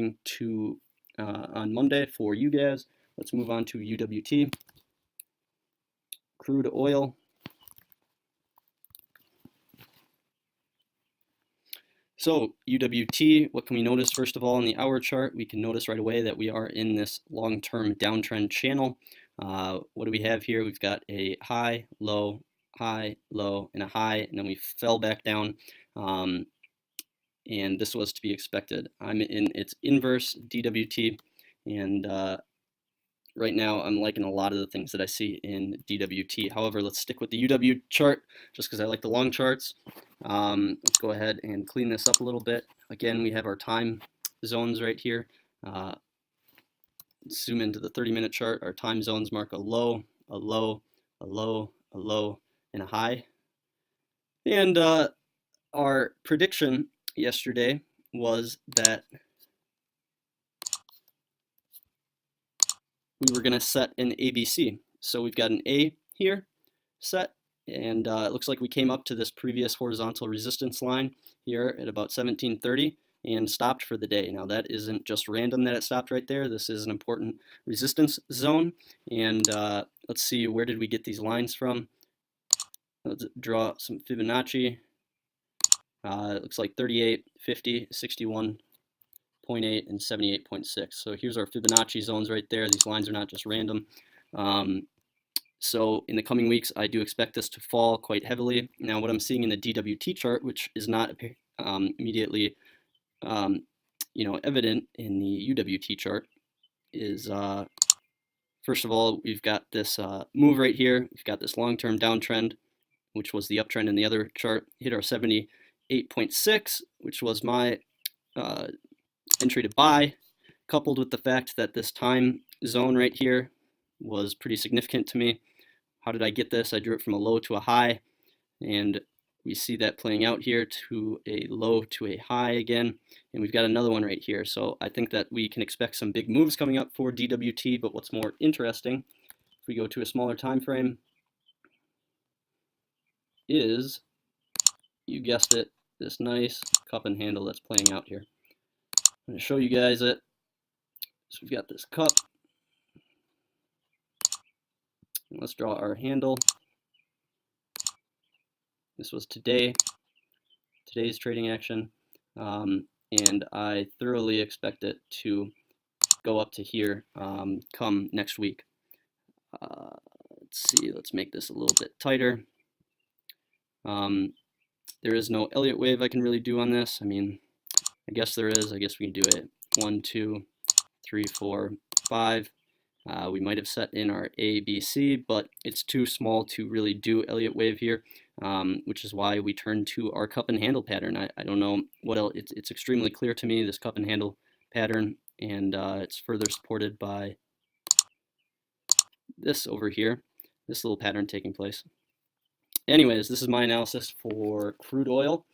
looking to on Monday for UGAS. Let's move on to UWT. Crude oil. So UWT, what can we notice first of all in the hour chart? We can notice right away that we are in this long-term downtrend channel. What do we have here? We've got a high, low, and a high, and then we fell back down. And this was to be expected. I'm in its inverse DWT, and right now I'm liking a lot of the things that I see in DWT. However, let's stick with the UW chart just because I like the long charts. Let's go ahead and clean this up a little bit. Again, we have our time zones right here. Zoom into the 30-minute chart. Our time zones mark a low, a low, a low, a low, and a high. And our prediction yesterday was that we were going to set an ABC. So we've got an A here set, and it looks like we came up to this previous horizontal resistance line here at about 1730 and stopped for the day. Now that isn't just random that it stopped right there. This is an important resistance zone, and let's see, where did we get these lines from? Let's draw some Fibonacci. It looks like 38, 50, 61.8, and 78.6. So here's our Fibonacci zones right there. These lines are not just random. So in the coming weeks, I do expect this to fall quite heavily. Now, what I'm seeing in the DWT chart, which is not immediately, evident in the UWT chart, is first of all, we've got this move right here. We've got this long-term downtrend, which was the uptrend in the other chart, hit our 78.6, which was my entry to buy, coupled with the fact that this time zone right here was pretty significant to me. How did I get this? I drew it from a low to a high, and we see that playing out here to a low to a high again, and we've got another one right here. So I think that we can expect some big moves coming up for DWT, but what's more interesting, if we go to a smaller time frame, is, you guessed it, this nice cup and handle that's playing out here. I'm going to show you guys it. So we've got this cup. And let's draw our handle. This was today's trading action, and I thoroughly expect it to go up to here come next week. Let's see, let's make this a little bit tighter. There is no Elliott wave I can really do on this. I mean, I guess there is. I guess we can do it 1, 2, 3, 4, 5. We might have set in our A, B, C, but it's too small to really do Elliott wave here, which is why we turn to our cup and handle pattern. I don't know what else. It's extremely clear to me, this cup and handle pattern, and it's further supported by this over here, this little pattern taking place. Anyways, this is my analysis for crude oil.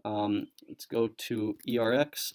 Let's go to ERX